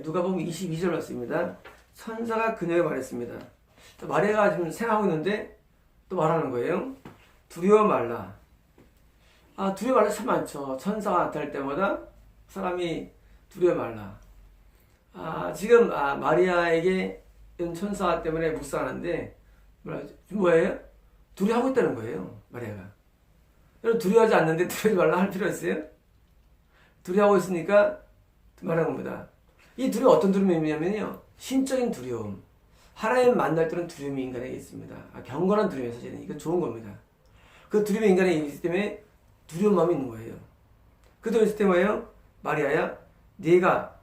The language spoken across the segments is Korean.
누가복음 22절 말씀입니다. 천사가 그녀에게 말했습니다. 마리아가 지금 생각하고 있는데 또 말하는 거예요. 두려워 말라. 두려워 말라 참 많죠. 천사가 나타날 때마다 사람이 두려워 말라. 지금 마리아에게 천사 때문에 묵상하는데 뭐예요? 두려워하고 있다는 거예요. 마리아가. 여러분 두려워하지 않는데 두려워하지 말라 할 필요 있어요? 두려워하고 있으니까 말하는 겁니다. 이 두려움 어떤 두려움이냐면요. 신적인 두려움. 하나님 만날 때는 두려움이 인간에게 있습니다. 경건한 두려움이 사실은 이거 좋은 겁니다. 그 두려움이 인간에게 있기 때문에 두려운 마음이 있는 거예요. 그 두려움 있을 때 뭐예요? 마리아야, 네가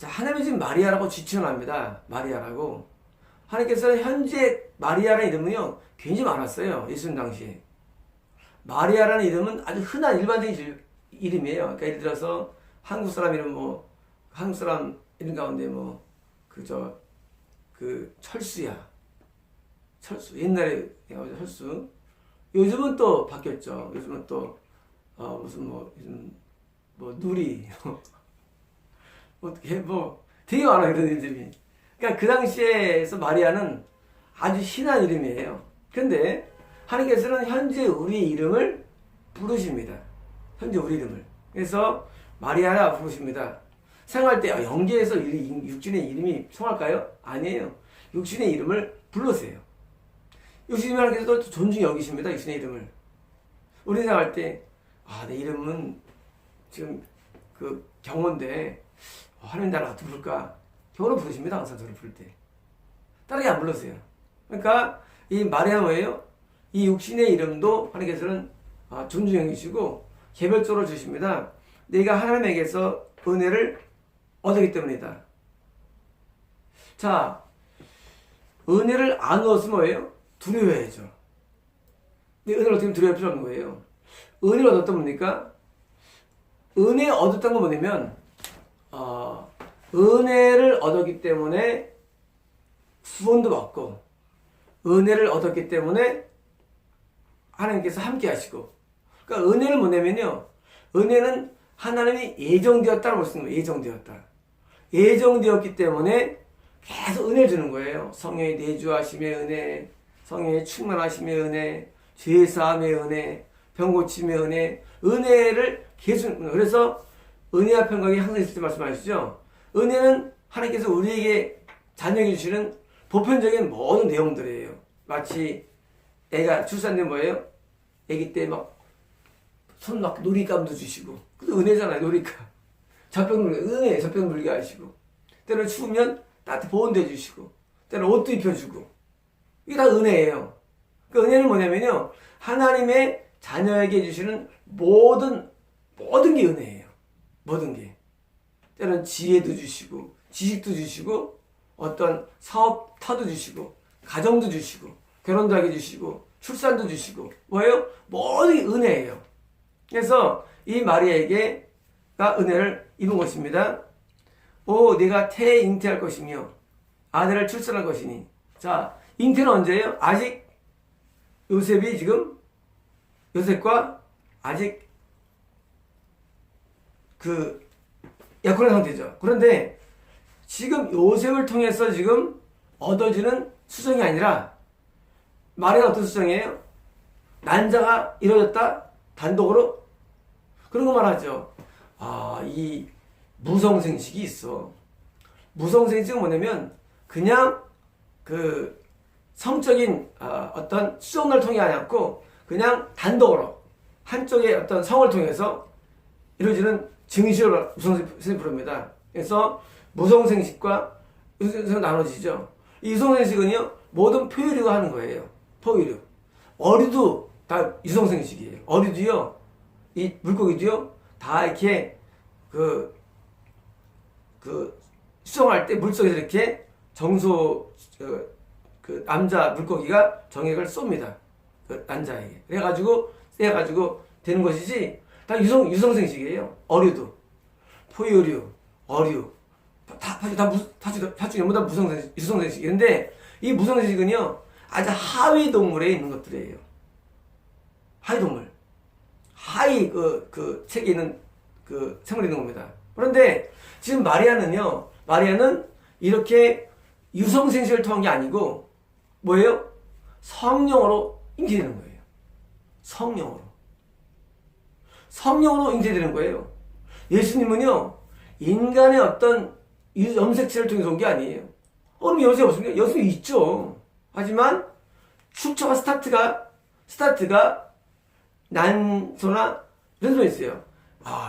하나님이 지금 마리아라고 지칭합니다. 마리아라고. 하나님께서는 현재 마리아라는 이름은요 굉장히 많았어요. 예수님 당시에. 마리아라는 이름은 아주 흔한 일반적인 이름이에요. 그러니까 예를 들어서 한국 사람 이름 한국 사람 이름 가운데 철수야. 철수. 옛날에 철수. 요즘은 또 바뀌었죠. 요즘은 또 누리 되게 많아요. 그런 이름이. 그러니까 그 당시에서 마리아는 아주 흔한 이름이에요. 근데 하나님께서는 현재 우리의 이름을 부르십니다. 현재 우리 이름을. 그래서 마리아라 부르십니다. 생각할 때 영계에서 육신의 이름이 통할까요? 아니에요. 육신의 이름을 불러세요. 육신의 하나님께서도 존중히 여기십니다. 육신의 이름을. 우리 생각할 때 내 이름은 지금 경호인데 하나님 나를 어떻게 부를까? 경호로 부르십니다. 항상 저를 부를 때. 다르게 안 불러세요. 그러니까 이 마리아 뭐예요? 이 육신의 이름도 하나님께서는 존중해 주시고 개별적으로 주십니다. 내가 하나님에게서 은혜를 얻었기 때문이다. 자, 은혜를 안 얻었으면 뭐예요? 두려워해야죠. 근데 은혜를 어떻게 두려워할 필요 없는 거예요. 은혜를 얻었던 뭡니까? 은혜 얻었던 건 뭐냐면 은혜를 얻었기 때문에 구원도 받고 은혜를 얻었기 때문에 하나님께서 함께 하시고 그러니까 은혜는 뭐냐면요. 은혜는 하나님이 예정되었다고 볼 수 있는 거예요. 예정되었다. 예정되었기 때문에 계속 은혜를 주는 거예요. 성령의 내주하심의 은혜, 성령의 충만하심의 은혜, 죄사함의 은혜, 병고침의 은혜, 은혜를 계속. 그래서 은혜와 평강이 항상 있을 때 말씀하시죠. 은혜는 하나님께서 우리에게 자녀에게 주시는 보편적인 모든 내용들이에요. 마치 애가 출산된 뭐예요? 애기 때 손 놀이감도 주시고. 그것도 은혜잖아요. 놀이감. 젖병 물게 하시고. 때로는 추우면 따뜻히 보온도 해주시고. 때로는 옷도 입혀주고. 이게 다 은혜예요. 그 은혜는 뭐냐면요. 하나님의 자녀에게 주시는 모든 게 은혜예요. 모든 게. 때로는 지혜도 주시고, 지식도 주시고, 어떤 사업타도 주시고, 가정도 주시고, 결혼도 하게 주시고, 출산도 주시고, 뭐예요? 모든 게 은혜예요. 그래서 이 마리아에게가 은혜를 입은 것입니다. 내가 잉태할 것이며, 아들을 출산할 것이니. 자, 잉태는 언제예요? 아직 요셉과 아직 약혼의 상태죠. 그런데 지금 요셉을 통해서 지금 얻어지는 수정이 아니라 마리아가 어떤 수정이에요? 난자가 이루어졌다? 단독으로? 그런 거 말하죠. 이 무성생식이 있어. 무성생식은 뭐냐면 그냥 성적인 어떤 수정을 통해 아니었고 그냥 단독으로 한쪽의 어떤 성을 통해서 이루어지는 증식을 무성생식을 부릅니다. 그래서 무성생식과 유성생식은 나눠지죠. 이 유성생식은요 모든 포유류가 하는 거예요. 포유류. 어류도 다 유성생식이에요. 어류도요, 이 물고기도요 다 이렇게 수정할 때 물속에서 이렇게 남자 물고기가 정액을 쏩니다. 남자에게. 그래가지고 되는 것이지, 다 유성생식이에요. 어류도. 포유류, 어류. 전부 다 유성생식인데, 이 무성생식은요, 아주 하위 동물에 있는 것들이에요. 하위 동물. 하위 책에 있는 생물이 있는 겁니다. 그런데 지금 마리아는요, 마리아는 이렇게 유성생식을 통한 게 아니고 뭐예요? 성령으로 잉태되는 거예요. 성령으로 잉태되는 거예요. 예수님은요, 인간의 어떤 염색체를 통해서 온 게 아니에요. 그럼 염색이 없습니까? 염색이 있죠. 하지만 출처가 스타트가 난소나 이런 소리 있어요.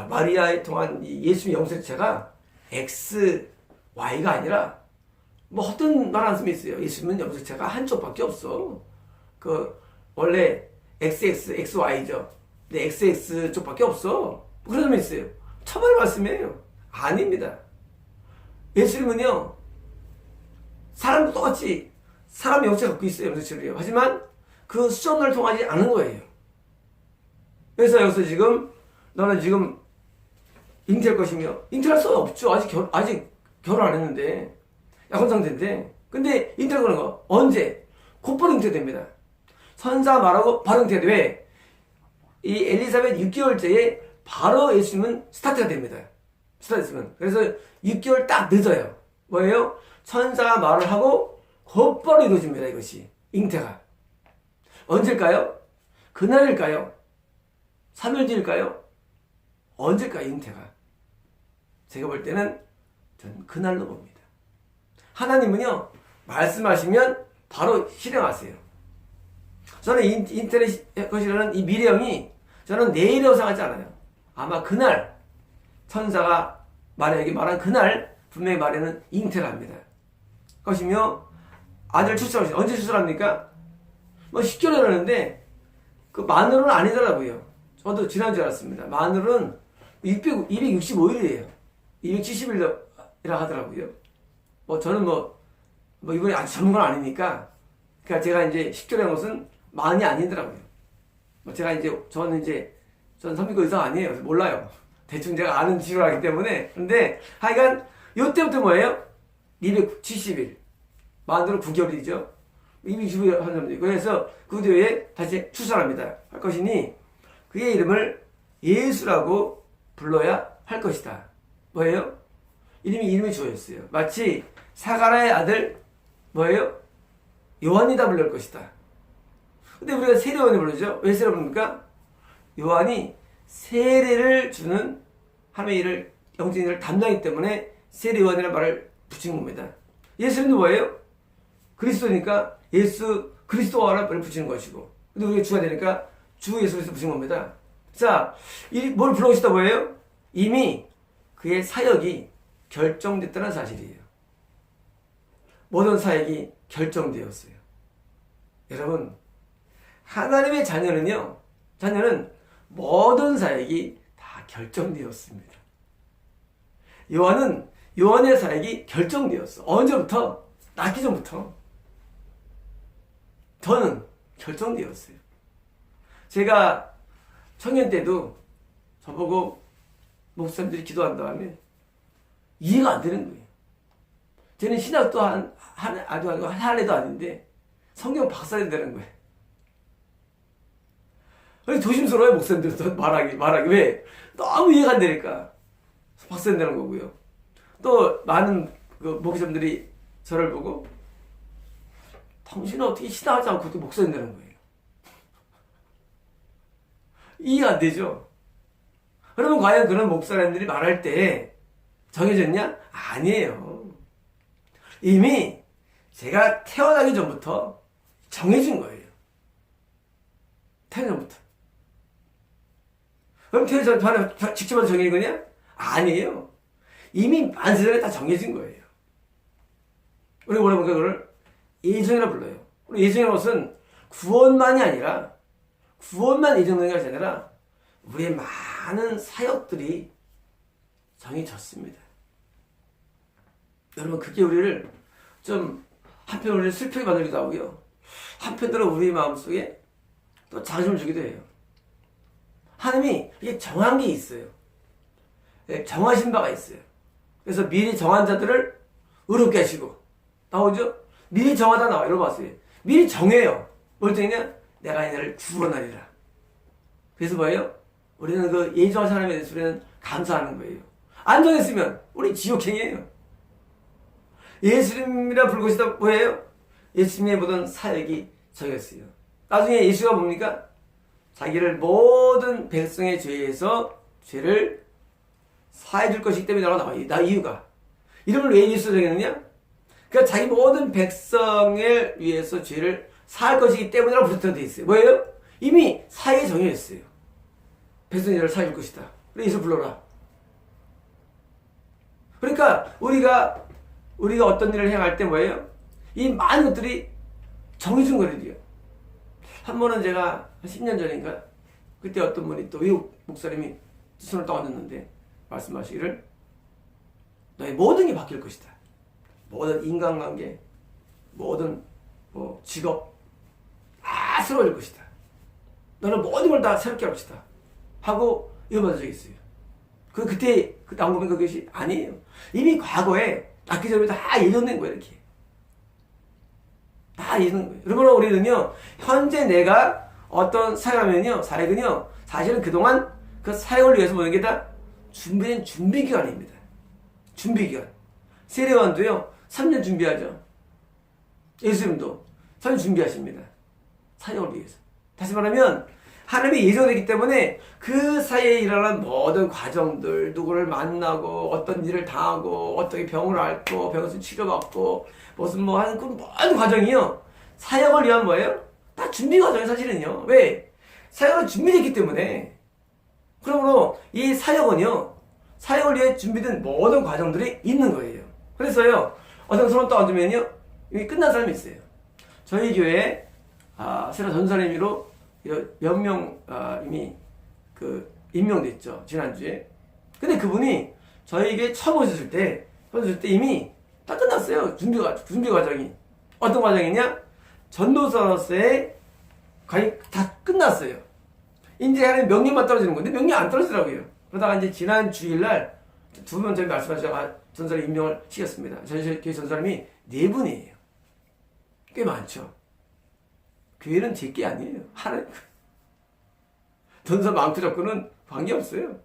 마리아에 통한 예수님 염색체가 XY가 아니라 뭐 어떤 말 한 씀이 있어요. 예수님은 염색체가 한쪽밖에 없어. 원래 XX, XY죠. 근데 XX 쪽밖에 없어. 그런 점이 있어요. 처벌의 말씀이에요. 아닙니다. 예수님은요, 사람도 똑같이 사람 염색을 갖고 있어요. 염색체를요. 하지만 그 수정을 통하지 않은 거예요. 그래서 여기서 지금 너는 지금 잉태할 것이며 잉태할 수 없죠. 아직 결혼 안 했는데 약혼 상태인데. 근데 잉태할 거는 거 언제? 곧바로 잉태됩니다. 선자 말하고 바로 잉태돼. 왜? 이 엘리사벳 6개월째에 바로 예수님은 스타트가 됩니다. 스타트면. 그래서 6개월 딱 늦어요. 뭐예요? 천사가 말을 하고 곧바로 이루어집니다. 이것이 잉태가. 언제일까요? 그날일까요? 3일 뒤일까요? 언제일까요? 잉태가. 제가 볼 때는 전 그날로 봅니다. 하나님은요, 말씀하시면 바로 실행하세요. 저는 잉태의 것이라는 이 미래형이 저는 내일이라고 생각하지 않아요. 아마 그날 천사가 마리아에게 말한 그날 분명히 마리아는 잉태를 합니다. 것이며 아들 출산을 언제 출산합니까? 뭐 10개월 하는데 그 마늘은 아니더라고요. 저도 지난주에 알았습니다. 마늘은 265일이에요. 270일이라 하더라고요. 저는 이번에 아주 전문가는 아니니까, 그러니까 제가 이제 10개월 한 것은 많이 아니더라고요. 저는 성민고 의사가 아니에요. 그래서 몰라요. 대충 제가 아는 지식을 하기 때문에. 근데 하여간 요때부터 뭐예요? 270일. 만으로 9개월이죠. 265일 한 점이죠. 그래서 그 뒤에 다시 출산합니다. 할 것이니 그의 이름을 예수라고 불러야 할 것이다. 뭐예요? 이름이 주어졌어요. 마치 사가랴의 아들 뭐예요? 요한이다 불릴 것이다. 근데 우리가 세례요한을 부르죠. 왜 세례 부릅니까? 요한이 세례를 주는 하나님의 일을 영적인 일을 담당하기 때문에 세례요한이라는 말을 붙인 겁니다. 예수님도 뭐예요? 그리스도니까 예수 그리스도와라는 말을 붙이는 것이고, 근데 우리가 주가 되니까 주 예수 그리스도 붙인 겁니다. 자, 뭘 불러오시다 뭐예요? 이미 그의 사역이 결정됐다는 사실이에요. 모든 사역이 결정되었어요. 여러분, 하나님의 자녀는 모든 사역이 다 결정되었습니다. 요한의 사역이 결정되었어. 언제부터? 낳기 전부터. 저는 결정되었어요. 제가 청년 때도 저보고 목사님들이 기도한다 하면 이해가 안 되는 거예요. 저는 신학도 한 해도 아닌데 성경 박사야 되는 거예요. 조심스러워요, 목사님들도 말하기. 왜? 너무 이해가 안 되니까. 박사야 되는 거고요. 또 많은 목사님들이 저를 보고 당신은 어떻게 신앙하지 않고 어떻게 목사야 되는 거예요. 이해가 안 되죠? 그러면 과연 그런 목사님들이 말할 때 정해졌냐? 아니에요. 이미 제가 태어나기 전부터 정해진 거예요. 태어나기 전부터. 그럼 태어나기 전에 직접 정해진 거냐? 아니에요. 이미 만세전에 다 정해진 거예요. 우리 뭐라 보니까 그걸 예정이라 불러요. 우리 예정이라는 것은 구원만이 아니라, 구원만 예정된 것이 아니라 우리의 많은 사역들이 정해졌습니다. 여러분, 그게 우리를 좀 한편 우리를 슬프게 만들기도 하고요, 한편으로 우리 마음속에 또 자존심을 주기도 해요. 하나님이 이게 정한 게 있어요. 정하신 바가 있어요. 그래서 미리 정한 자들을 의롭게 하시고, 나오죠? 미리 정하다 나와. 여러분 봤어요. 미리 정해요. 뭘 정했냐? 내가 얘네를 구원하리라. 그래서 뭐예요? 우리는 그 예정한 사람에 대해서 우리는 감사하는 거예요. 안 정했으면 우리 지옥행이에요. 예수님이라 부를 것이다. 뭐예요? 예수님의 모든 사역이 저였어요. 나중에 예수가 뭡니까? 자기를 모든 백성의 죄에서 죄를 사해 줄 것이기 때문에 나와요. 나 이유가. 이름을 왜 예수 정했느냐? 그러니까 자기 모든 백성을 위해서 죄를 사할 것이기 때문이라고 부르게 있어요. 뭐예요? 이미 사역이 정해졌어요. 백성의 죄를 사해 줄 것이다. 그래 예수 불러라. 그러니까 우리가 어떤 일을 행할 때 뭐예요? 이 많은 것들이 정해진 거래요. 한 번은 제가 한 10년 전인가 그때 어떤 분이 또 외국 목사님이 손을 떠안았는데 말씀하시기를 너의 모든 게 바뀔 것이다. 모든 인간관계, 모든 직업 다 새로워질 것이다. 너는 모든 걸 다 새롭게 할 것이다. 하고 이어받은 적이 있어요. 그때 나온 거면 그것이 아니에요. 이미 과거에 낫기 전에 다 예정된 거예요. 이렇게. 다 예정된 거예요. 그러므로 우리는요. 현재 내가 어떤 사역하면요. 사역은요. 사실은 그동안 그 사역을 위해서 모든 게 다 준비된 준비기간입니다. 준비기간. 세례요한도요. 3년 준비하죠. 예수님도 3년 준비하십니다. 사역을 위해서. 다시 말하면 하나님이 예정되기 때문에 그 사이에 일어나는 모든 과정들, 누구를 만나고 어떤 일을 당하고 어떻게 병을 앓고 병에서 치료받고 무슨 뭐 하는 그 모든 과정이요. 사역을 위한 뭐예요? 다 준비 과정이 사실은요. 왜? 사역은 준비됐기 때문에. 그러므로 이 사역은요. 사역을 위해 준비된 모든 과정들이 있는 거예요. 그래서요. 어떤 사람 또 앉으면요. 이미 끝난 사람이 있어요. 저희 교회에 새로 전사님으로 몇 명 이미 임명됐죠. 지난주에. 근데 그분이 저희에게 처음 오셨을 때 이미 다 끝났어요. 준비 과정이. 어떤 과정이냐? 전도사로서의 과정이 다 끝났어요. 이제 하나님 명령만 떨어지는 건데 명령 안 떨어지더라고요. 그러다가 이제 지난 주일날 두 번 전에 말씀하셔서 전사님 임명을 시켰습니다. 저희 교회 전사님이 4분이에요. 꽤 많죠. 교회는 제게 아니에요. 하나님. 전사 많고 적고는 관계없어요.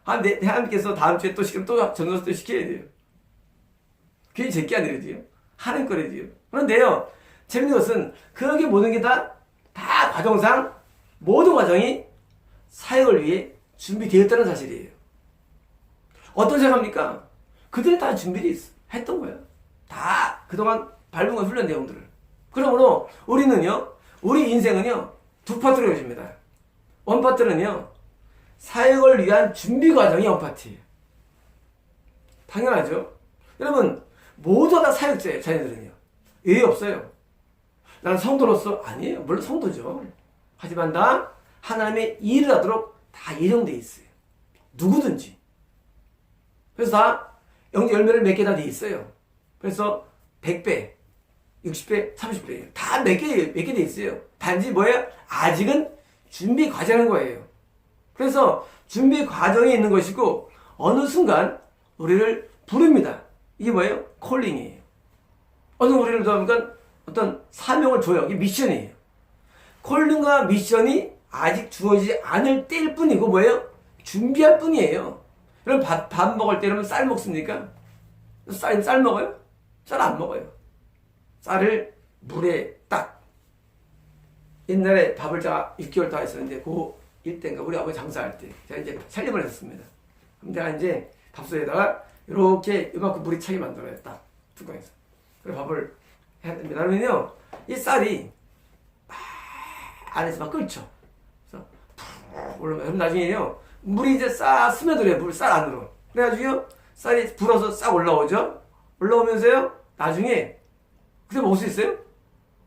하나님께서 다음 주에 또 시키면 또 전도사 또 시켜야 돼요. 교회 제게 아니래도요. 하나님 거래도요. 그런데요. 재밌는 것은 그렇게 모든 게 다 과정상 모든 과정이 사역을 위해 준비되었다는 사실이에요. 어떤 생각합니까? 그들이 다 준비되어 했던 거예요. 다 그동안 밟은 건 훈련 내용들을. 그러므로 우리는요. 우리 인생은요. 두 파트로 이루어집니다. 원 파트는요. 사역을 위한 준비 과정이 원 파트예요. 당연하죠. 여러분 모두 다 사역자예요. 자녀들은요. 예외 없어요. 나는 성도로서 아니에요. 물론 성도죠. 하지만 다 하나님의 일을 하도록 다 예정되어 있어요. 누구든지. 그래서 다 열매를 맺게 다 돼 있어요. 그래서 100배, 60배, 30배예요. 다 맺게 돼 있어요. 단지 뭐예요? 아직은 준비 과정인 거예요. 그래서 준비 과정에 있는 것이고 어느 순간 우리를 부릅니다. 이게 뭐예요? 콜링이에요. 어느 우리를 도와니까 어떤 사명을 줘요. 이게 미션이에요. 콜링과 미션이 아직 주어지지 않을 때일 뿐이고 뭐예요? 준비할 뿐이에요. 그럼 밥 먹을 때 그러면 쌀 먹습니까? 쌀 먹어요? 쌀 안 먹어요. 쌀을 물에 딱 옛날에 밥을 제가 6개월 다 했었는데 그1 때인가 우리 아버지 장사할 때 제가 이제 살림을 했습니다. 그럼 내가 이제 밥솥에다가 이렇게 이만큼 물이 차게 만들어요. 딱 뚜껑에서. 그래서 밥을 해야 됩니다. 그러면요 이 쌀이 안에서 막 끓죠. 그래서 푹 올라오면 그럼 나중에요 물이 이제 싹 스며들어요. 쌀 안으로. 그래가지고요 쌀이 불어서 싹 올라오죠. 올라오면서요 나중에 그때 먹을 수 있어요?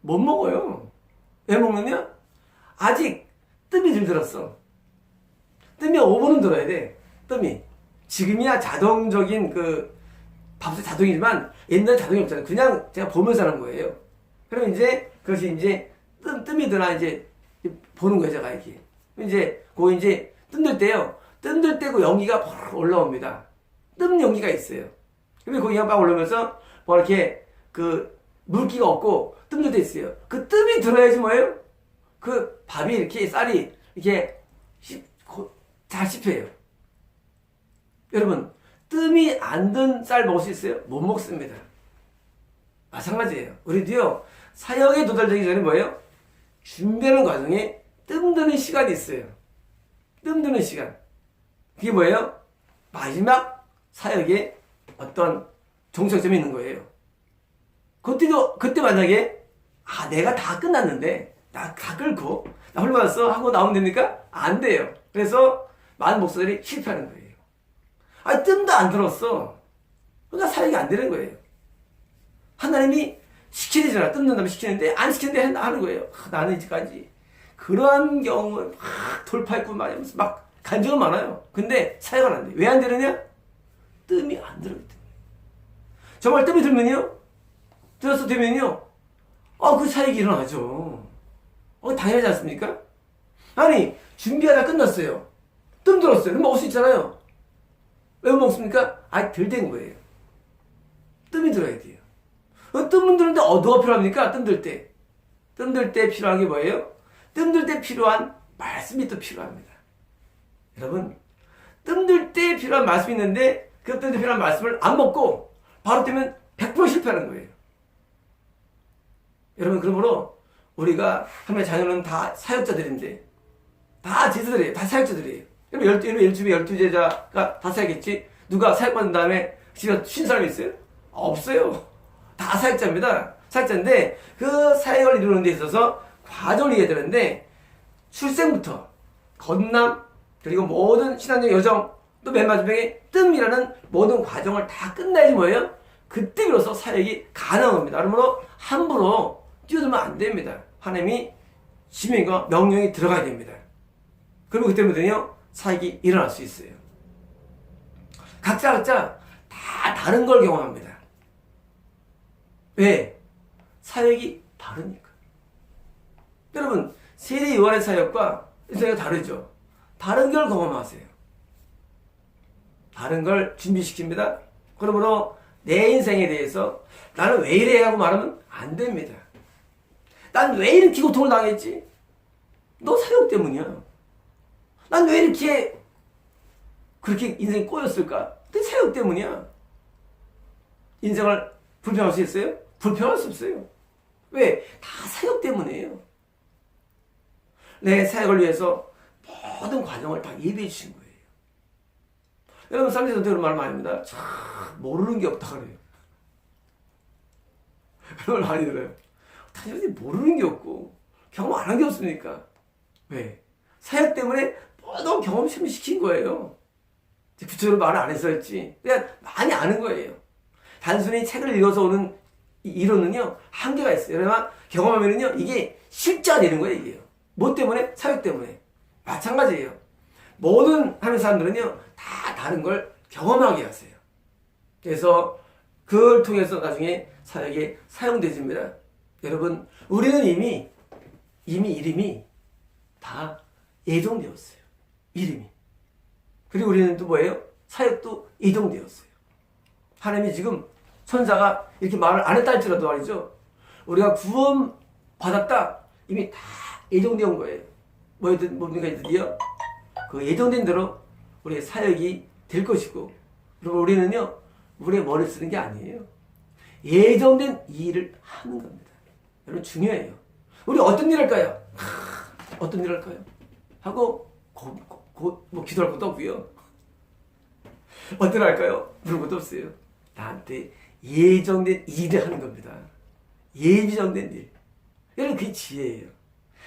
못 먹어요. 왜 먹느냐? 아직 뜸이 덜 들었어. 뜸이 5분은 들어야 돼. 뜸이. 지금이야 자동적인 밥솥 자동이지만 옛날에 자동이 없잖아요. 그냥 제가 보면서 하는 거예요. 그럼 이제 그것이 이제 뜸이 드나 이제 보는 거예요. 제가 이렇게. 이제 이제 뜸들 때요. 뜸들 때고 연기가 팍 올라옵니다. 뜸 연기가 있어요. 그러면 거기가 막 올라오면서 뭐 이렇게 물기가 없고 뜸들 때 있어요. 그 뜸이 들어야지 뭐예요? 그 밥이 이렇게 쌀이 이렇게 잘 씹혀요. 여러분 뜸이 안 든 쌀 먹을 수 있어요? 못 먹습니다. 마찬가지예요. 우리도요, 사역에 도달되기 전에 뭐예요? 준비하는 과정에 뜸드는 시간이 있어요. 뜸드는 시간. 그게 뭐예요? 마지막 사역에 어떤 종착점이 있는 거예요. 그때 만약에, 내가 다 끝났는데, 나 다 끌고, 나 훌륭했어 하고 나오면 됩니까? 안 돼요. 그래서 많은 목사들이 실패하는 거예요. 뜸도 안 들었어. 그러니까 사역이 안 되는 거예요. 하나님이 시키잖아. 뜸는다면 시키는데, 안 시키는데 하는 거예요. 나는 이제까지 그러한 경험을 막 돌파했고 말이면서 막 간증은 많아요. 근데 사역은 안 돼. 왜 안 되느냐? 뜸이 안 들었기 때문에. 정말 뜸이 들면요, 들어서 되면요, 그 사역이 일어나죠. 당연하지 않습니까? 아니, 준비하다 끝났어요. 뜸 들었어요. 그럼 먹을 수 있잖아요. 왜 못 먹습니까? 덜 된 거예요. 뜸이 들어야 돼요. 뜸은 드는데 누가 필요합니까? 뜸들 때. 뜸들 때 필요한 게 뭐예요? 뜸들 때 필요한 말씀이 또 필요합니다. 여러분, 뜸들 때 필요한 말씀이 있는데 그 뜸들 때 필요한 말씀을 안 먹고 바로 뜨면 100% 실패하는 거예요. 여러분, 그러므로 우리가 하나님의 자녀는 다 사역자들인데, 다 제자들이에요. 다 사역자들이에요. 여러분, 12제자가 다 사역했지? 누가 사역받은 다음에 집에 쉰 사람이 있어요? 없어요. 다 사역자입니다. 사역자인데 그 사역을 이루는 데 있어서 과정을 이해해야 되는데, 출생부터 건남, 그리고 모든 신앙적 여정, 또 맨 마지막에 뜸이라는 모든 과정을 다 끝나야지 뭐예요? 그때 비로소 사역이 가능한 겁니다. 그러므로 함부로 뛰어들면 안 됩니다. 하나님이 지명과 명령이 들어가야 됩니다. 그리고 그때부터는요, 사역이 일어날 수 있어요. 각자 다 다른 걸 경험합니다. 왜? 사역이 다르니까. 여러분, 세례 요한의 사역과 이 사역이 다르죠. 다른 걸 경험하세요. 다른 걸 준비시킵니다. 그러므로 내 인생에 대해서 나는 왜 이래 하고 말하면 안 됩니다. 난 왜 이렇게 고통을 당했지? 너 사역 때문이야. 난 왜 이렇게 그렇게 인생이 꼬였을까? 내 사역 때문이야. 인생을 불평할 수 있어요? 불평할 수 없어요. 왜? 다 사역 때문이에요. 내 사역을 위해서 모든 과정을 다 예비해 주신 거예요. 여러분, 사람들이 그런 말 많이 합니다. 참 모르는 게 없다 그래요. 그런 말 많이 들어요. 당연히 모르는 게 없고 경험 안 한 게 없습니까? 왜? 사역 때문에 모든 경험 시킨 거예요. 구체적으로 말을 안 했었지. 그냥 많이 아는 거예요. 단순히 책을 읽어서 오는 이론은요, 한계가 있어요. 그러나 경험하면은요, 이게 실제가 되는 거예요, 이게요. 뭐 때문에? 사역 때문에. 마찬가지예요. 모든 하는 사람들은요, 다 다른 걸 경험하게 하세요. 그래서 그걸 통해서 나중에 사역에 사용되집니다. 여러분, 우리는 이미 이름이 다 예정되었어요. 이름이. 그리고 우리는 또 뭐예요? 사역도 예정되었어요. 하나님이 지금 천사가 이렇게 말을 안 했다 할지라도 말이죠, 우리가 구원 받았다, 이미 다 예정되어 거예요. 뭡니까 드디어? 그 예정된 대로 우리의 사역이 될 것이고, 그리고 우리는요, 우리의 머리를 쓰는 게 아니에요. 예정된 일을 하는 겁니다. 여러분, 중요해요. 우리 어떤 일 할까요? 어떤 일 할까요? 하고 뭐 기도할 것도 없고요. 어떤 일 할까요? 그런 것도 없어요. 나한테 예정된 일을 하는 겁니다. 예정된 일. 여러분, 그게 지혜예요.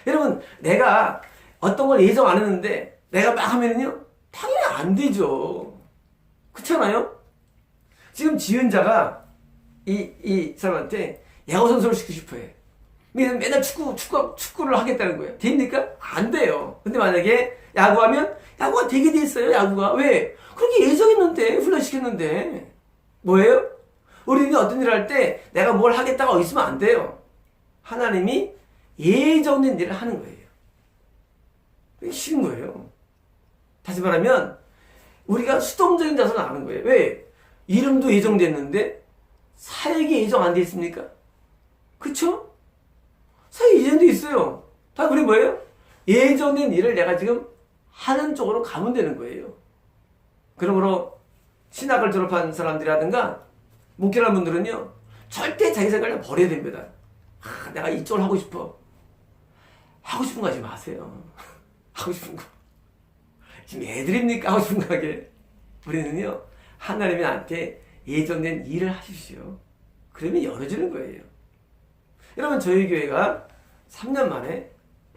여러분, 내가 어떤 걸 예정 안 했는데 내가 막 하면은요, 당연히 안 되죠. 그렇잖아요? 지금 지은자가 이 사람한테 야구 선수를 시키고 싶어 해. 맨날 축구를 하겠다는 거예요. 됩니까? 안 돼요. 근데 만약에 야구하면 야구가 되게 돼 있어요. 야구가. 왜? 그렇게 예정했는데, 훈련시켰는데. 뭐예요? 우리는 어떤 일을 할 때 내가 뭘 하겠다가 있으면 안 돼요. 하나님이 예정된 일을 하는 거예요. 그게 쉬운 거예요. 다시 말하면 우리가 수동적인 자세는 아는 거예요. 왜? 이름도 예정됐는데 사역이 예정 안 돼 있습니까? 그쵸? 사역이 예정돼 있어요. 다 그게 뭐예요? 예정된 일을 내가 지금 하는 쪽으로 가면 되는 거예요. 그러므로 신학을 졸업한 사람들이라든가 목회하는 분들은요, 절대 자기 생각을 버려야 됩니다. 내가 이쪽을 하고 싶어. 하고 싶은 거 하지 마세요. 하고 싶은 거. 지금 애들입니까? 하고 싶은 거 하게. 우리는요, 하나님이 나한테 예정된 일을 하십시오. 그러면 열어주는 거예요. 여러분, 저희 교회가 3년 만에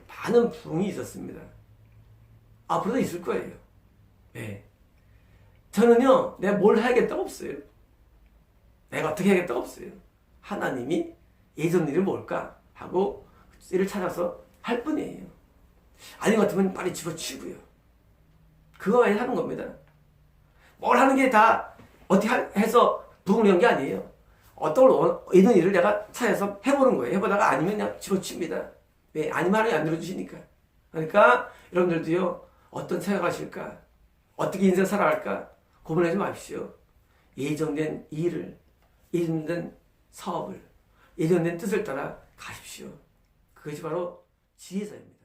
많은 부흥이 있었습니다. 앞으로도 있을 거예요. 네. 저는요, 내가 뭘 해야겠다고 없어요. 내가 어떻게 해야겠다고 없어요. 하나님이 예전 일이 뭘까 하고 그 일을 찾아서 할 뿐이에요. 아닌 것 같으면 빨리 집어치우고요. 그거만 하는 겁니다. 뭘 하는 게 다 어떻게 해서 부흥을 한 게 아니에요. 어떤 예전 일을 내가 찾아서 해보는 거예요. 해보다가 아니면 그냥 집어치웁니다. 왜? 아니면 하나님 안 들어주시니까. 그러니까 여러분들도요, 어떤 생각하실까? 어떻게 인생 살아갈까? 고민하지 마십시오. 예정된 일을, 예정된 사업을, 예정된 뜻을 따라 가십시오. 그것이 바로 지혜자입니다.